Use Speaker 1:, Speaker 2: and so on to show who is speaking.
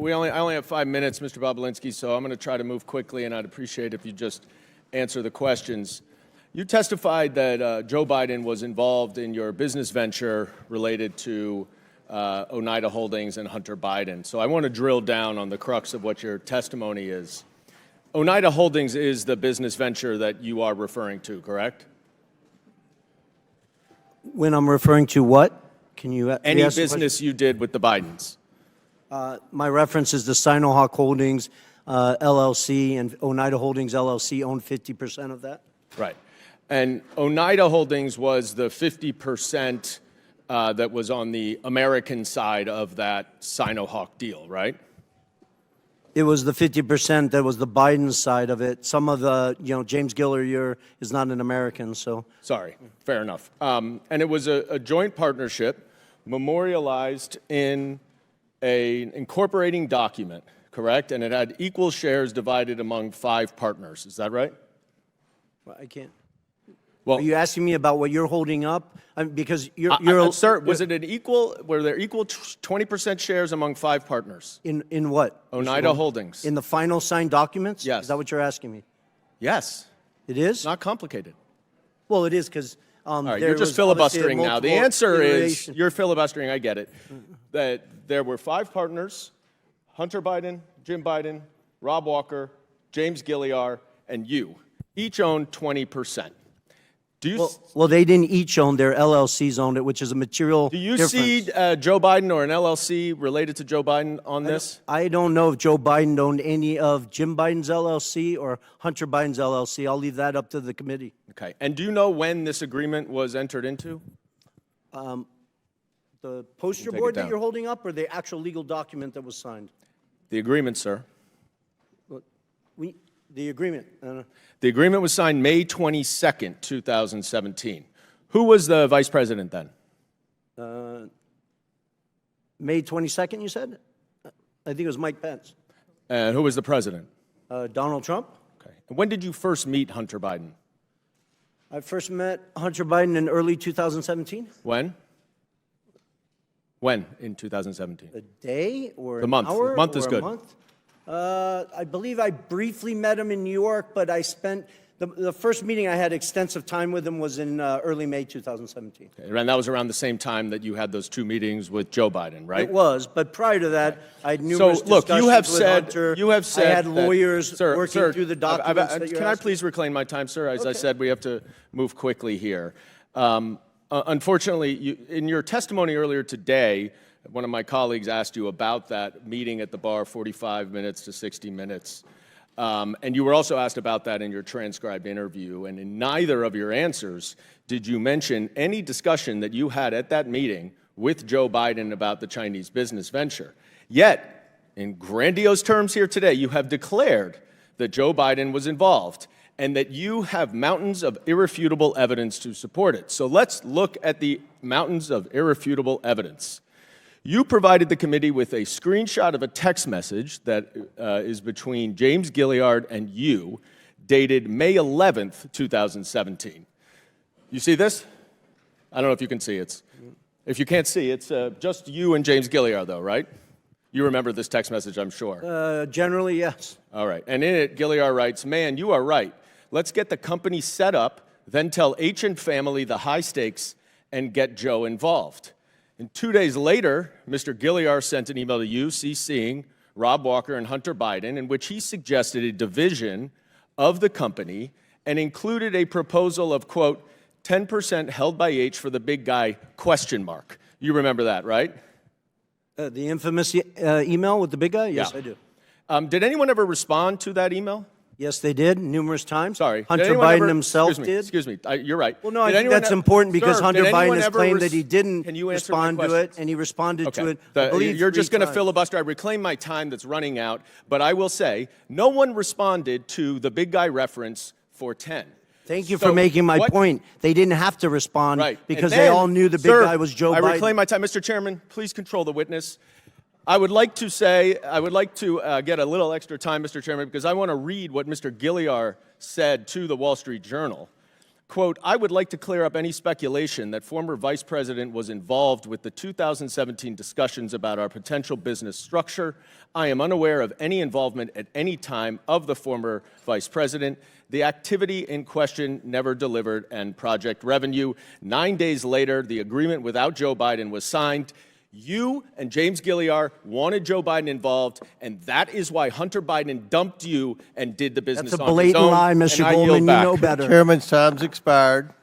Speaker 1: I only have 5 minutes, Mr. Bobulinski, so I'm going to try to move quickly, and I'd appreciate if you just answer the questions. You testified that Joe Biden was involved in your business venture related to Oneida Holdings and Hunter Biden. So I want to drill down on the crux of what your testimony is. Oneida Holdings is the business venture that you are referring to, correct?
Speaker 2: When I'm referring to what? Can you
Speaker 1: Any business you did with the Bidens?
Speaker 2: My reference is the Sinohawk Holdings LLC, and Oneida Holdings LLC owned 50% of that.
Speaker 1: Right. And Oneida Holdings was the 50% that was on the American side of that Sinohawk deal, right?
Speaker 2: It was the 50% that was the Biden side of it. Some of the, James Gilliar is not an American, so.
Speaker 1: Sorry, fair enough. And it was a joint partnership memorialized in an incorporating document, correct? And it had equal shares divided among 5 partners. Is that right?
Speaker 2: Well, I can't.
Speaker 1: Well,
Speaker 2: are you asking me about what you're holding up? Because
Speaker 1: sir, was it an equal? Were there equal 20% shares among 5 partners?
Speaker 2: In what?
Speaker 1: Oneida Holdings.
Speaker 2: In the final signed documents?
Speaker 1: Yes.
Speaker 2: Is that what you're asking me?
Speaker 1: Yes.
Speaker 2: It is?
Speaker 1: It's not complicated.
Speaker 2: Well, it is because.
Speaker 1: All right, you're just filibustering now. The answer is you're filibustering. I get it. That there were 5 partners: Hunter Biden, Jim Biden, Rob Walker, James Gilliar, and you. Each owned 20%. Do you?
Speaker 2: Well, they didn't each own. Their LLCs owned it, which is a material difference.
Speaker 1: Do you see Joe Biden or an LLC related to Joe Biden on this?
Speaker 2: I don't know if Joe Biden owned any of Jim Biden's LLC or Hunter Biden's LLC. I'll leave that up to the committee.
Speaker 1: Okay. And do you know when this agreement was entered into?
Speaker 2: The poster board that you're holding up, or the actual legal document that was signed?
Speaker 1: The agreement, sir.
Speaker 2: The agreement.
Speaker 1: The agreement was signed May 22nd, 2017. Who was the vice president then?
Speaker 2: May 22nd, you said? I think it was Mike Pence.
Speaker 1: And who was the president?
Speaker 2: Donald Trump.
Speaker 1: Okay. And when did you first meet Hunter Biden?
Speaker 2: I first met Hunter Biden in early 2017.
Speaker 1: When? When in 2017?
Speaker 2: A day or
Speaker 1: the month.
Speaker 2: An hour?
Speaker 1: The month is good.
Speaker 2: Month? I believe I briefly met him in New York, but I spent the first meeting I had extensive time with him was in early May 2017.
Speaker 1: Okay. And that was around the same time that you had those 2 meetings with Joe Biden, right?
Speaker 2: It was, but prior to that, I had numerous discussions with Hunter.
Speaker 1: You have said
Speaker 2: I had lawyers working through the documents.
Speaker 1: Can I please reclaim my time, sir? As I said, we have to move quickly here. Unfortunately, in your testimony earlier today, one of my colleagues asked you about that meeting at the bar, 45 minutes to 60 minutes. And you were also asked about that in your transcribed interview. And in neither of your answers did you mention any discussion that you had at that meeting with Joe Biden about the Chinese business venture. Yet, in grandiose terms here today, you have declared that Joe Biden was involved and that you have mountains of irrefutable evidence to support it. So let's look at the mountains of irrefutable evidence. You provided the committee with a screenshot of a text message that is between James Gilliard and you, dated May 11th, 2017. You see this? I don't know if you can see it. If you can't see, it's just you and James Gilliard, though, right? You remember this text message, I'm sure.
Speaker 2: Generally, yes.
Speaker 1: All right. And in it, Gilliard writes, "Man, you are right. Let's get the company set up, then tell H and family the high stakes and get Joe involved." And 2 days later, Mr. Gilliard sent an email to you, CCing Rob Walker and Hunter Biden, in which he suggested a division of the company and included a proposal of, quote, 10% held by H for the big guy, question mark. You remember that, right?
Speaker 2: The infamous email with the big guy? Yes,
Speaker 1: Yeah.
Speaker 2: I do.
Speaker 1: Did anyone ever respond to that email?
Speaker 2: Yes, they did, numerous times.
Speaker 1: Sorry.
Speaker 2: Hunter Biden himself did.
Speaker 1: Excuse me. You're right.
Speaker 2: Well, no, I think that's important because Hunter Biden has claimed that he didn't respond to it,
Speaker 1: questions?
Speaker 2: and he responded to it,
Speaker 1: You're just going to filibuster. I reclaim my time that's running out, but I will say no one responded to the big guy reference for 10.
Speaker 2: Thank you for making my point. They didn't have to respond because they all knew the big guy was Joe Biden.
Speaker 1: I reclaim my time. Mr. Chairman, please control the witness. I would like to get a little extra time, Mr. Chairman, because I want to read what Mr. Gilliard said to the Wall Street Journal. Quote, I would like to clear up any speculation that former Vice President was involved with the 2017 discussions about our potential business structure. I am unaware of any involvement at any time of the former Vice President. The activity in question never delivered and project revenue. 9 days later, the agreement without Joe Biden was signed. You and James Gilliar wanted Joe Biden involved, and that is why Hunter Biden dumped you and did the business
Speaker 2: That's a
Speaker 1: on his
Speaker 2: blatant
Speaker 1: own.
Speaker 2: lie, Mr.
Speaker 1: And I yield
Speaker 2: Goldman. You
Speaker 1: back.
Speaker 2: know better.
Speaker 3: Chairman's time's expired.